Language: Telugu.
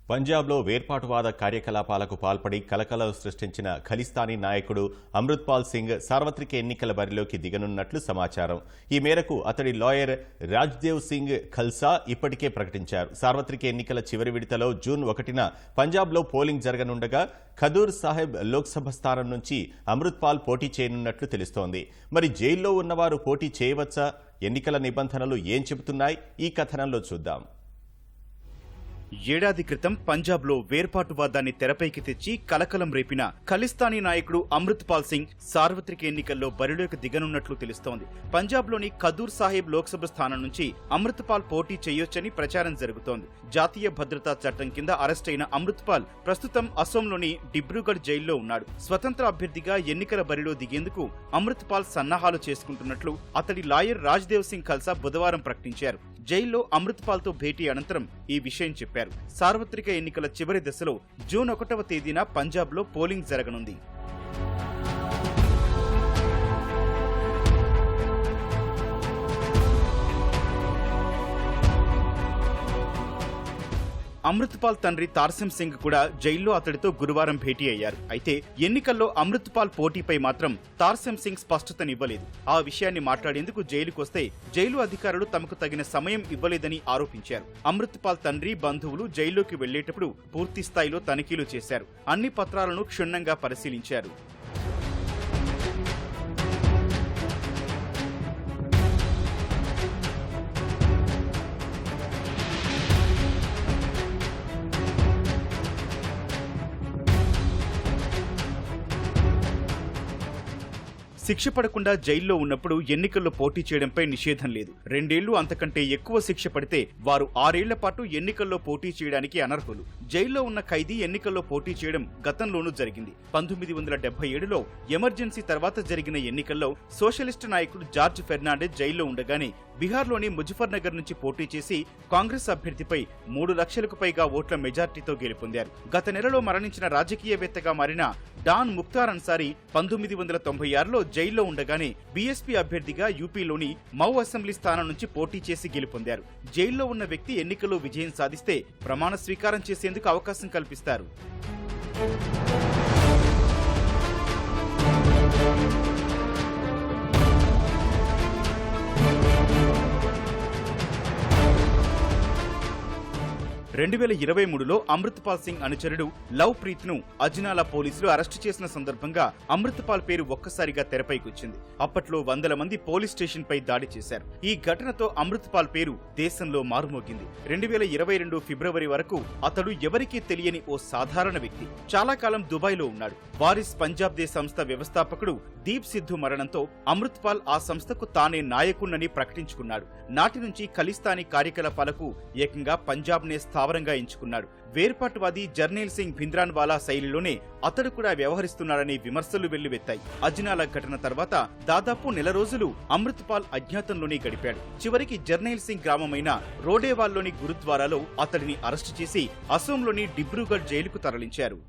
పంజాబ్లో వేర్పాటువాద కార్యకలాపాలకు పాల్పడి కలకలం సృష్టించిన ఖలిస్తానీ నాయకుడు అమృత్పాల్ సింగ్ సార్వత్రిక ఎన్నికల బరిలోకి దిగనున్నట్లు సమాచారం. ఈ మేరకు అతడి లాయర్ రాజ్దేవ్ సింగ్ ఖల్సా ఇప్పటికే ప్రకటించారు. సార్వత్రిక ఎన్నికల చివరి విడతలో జూన్ 1న పంజాబ్లో పోలింగ్ జరగనుండగా ఖదూర్ సాహెబ్ లోక్సభ స్థానం నుంచి అమృత్పాల్ పోటీ చేయనున్నట్లు తెలుస్తోంది. మరి జైల్లో ఉన్నవారు పోటీ చేయవచ్చా? ఎన్నికల నిబంధనలు ఏం చెబుతున్నాయి? ఈ కథనంలో చూద్దాం. ఏడాది క్రితం పంజాబ్లో వేర్పాటువాదాన్ని తెరపైకి తెచ్చి కలకలం రేపిన ఖలిస్తానీ నాయకుడు అమృత్పాల్ సింగ్ సార్వత్రిక ఎన్నికల్లో బరిలోకి దిగనున్నట్లు తెలుస్తోంది. పంజాబ్లోని ఖదూర్ సాహెబ్ లోక్సభ స్థానం నుంచి అమృత్పాల్ పోటీ చేయొచ్చని ప్రచారం జరుగుతోంది. జాతీయ భద్రతా చట్టం కింద అరెస్టైన అమృత్పాల్ ప్రస్తుతం అసోంలోని డిబ్రూగఢ్ జైల్లో ఉన్నాడు. స్వతంత్ర అభ్యర్థిగా ఎన్నికల బరిలో దిగేందుకు అమృత్పాల్ సన్నాహాలు చేసుకుంటున్నట్లు అతడి లాయర్ రాజ్దేవ్ సింగ్ ఖల్సా బుధవారం ప్రకటించారు. జైల్లో అమృత్పాల్తో భేటీ అనంతరం ఈ విషయం చెప్పారు. సార్వత్రిక ఎన్నికల చివరి దశలో జూన్ 1వ తేదీన పంజాబ్లో పోలింగ్ జరగనుంది. అమృత్పాల్ తండ్రి తార్సిమ్ సింగ్ కూడా జైల్లో అతడితో గురువారం భేటీ అయ్యారు. అయితే ఎన్నికల్లో అమృత్పాల్ పోటీపై మాత్రం తార్సిమ్ సింగ్ స్పష్టతనివ్వలేదు. ఆ విషయాన్ని మాట్లాడేందుకు జైలుకొస్తే జైలు అధికారులు తమకు తగిన సమయం ఇవ్వలేదని ఆరోపించారు. అమృత్పాల్ తండ్రి, బంధువులు జైల్లోకి వెళ్లేటప్పుడు పూర్తి స్థాయిలో తనిఖీలు చేశారు. అన్ని పత్రాలను క్షుణ్ణంగా పరిశీలించారు. శిక్ష పడకుండా జైల్లో ఉన్నప్పుడు ఎన్నికల్లో పోటీ చేయడంపై నిషేధం లేదు. 2 ఏళ్లు అంతకంటే ఎక్కువ శిక్ష పడితే వారు 6 ఏళ్ల పాటు ఎన్నికల్లో పోటీ చేయడానికి అనర్హులు. జైల్లో ఉన్న ఖైదీ ఎన్నికల్లో పోటీ చేయడం గతంలోనూ జరిగింది. 1977లో ఎమర్జెన్సీ తర్వాత జరిగిన ఎన్నికల్లో సోషలిస్టు నాయకుడు జార్జ్ ఫెర్నాండెజ్ జైల్లో ఉండగానే బీహార్లోని ముజఫర్నగర్ నుంచి పోటీ చేసి కాంగ్రెస్ అభ్యర్థిపై 3 లక్షలకు పైగా ఓట్ల మెజార్టీతో గెలుపొందారు. గత నెలలో మరణించిన రాజకీయవేత్తగా మారిన డాన్ ముఖ్తార్ అన్సారీ 1996లో జైల్లో ఉండగానే బీఎస్పీ అభ్యర్థిగా యూపీలోని మౌ అసెంబ్లీ స్థానం నుంచి పోటీ చేసి గెలుపొందారు. జైల్లో ఉన్న వ్యక్తి ఎన్నికల్లో విజయం సాధిస్తే ప్రమాణ స్వీకారం చేసేందుకు అవకాశం కల్పిస్తారు. 2023లో అమృత్పాల్ సింగ్ అనుచరుడు లవ్ ప్రీత్ ను అజ్నాలా పోలీసులు అరెస్టు చేసిన సందర్భంగా అమృత్పాల్ పేరు ఒక్కసారిగా తెరపైకొచ్చింది. అప్పట్లో 100 మంది పోలీస్ స్టేషన్ పై దాడి చేశారు. ఈ ఘటనతో అమృత్పాల్ పేరు దేశంలో మారుమోగింది. 2022 ఫిబ్రవరి వరకు అతడు ఎవరికీ తెలియని ఓ సాధారణ వ్యక్తి. చాలా కాలం దుబాయ్లో ఉన్నాడు. వారిస్ పంజాబ్ దే సంస్థ వ్యవస్థాపకుడు దీప్ సిద్ధు మరణంతో అమృత్పాల్ ఆ సంస్థకు తానే నాయకుణ్ణని ప్రకటించుకున్నాడు. నాటి నుంచి ఖలిస్తానీ కార్యకలాపాలకు ఏకంగా పంజాబ్నే స్థావరంగా ఎంచుకున్నాడు. వేర్పాటువాది జర్నైల్ సింగ్ భింద్రాన్వాలా శైలిలోనే అతడు కూడా వ్యవహరిస్తున్నాడని విమర్శలు వెల్లువెత్తాయి. అజ్నాలా ఘటన తర్వాత దాదాపు నెల రోజులు అమృత్పాల్ అజ్ఞాతంలోనే గడిపాడు. చివరికి జర్నైల్ సింగ్ గ్రామమైన రోడేవాల్లోని గురుద్వారాలో అతడిని అరెస్టు చేసి అసోంలోని డిబ్రూగఢ్ జైలుకు తరలించారు.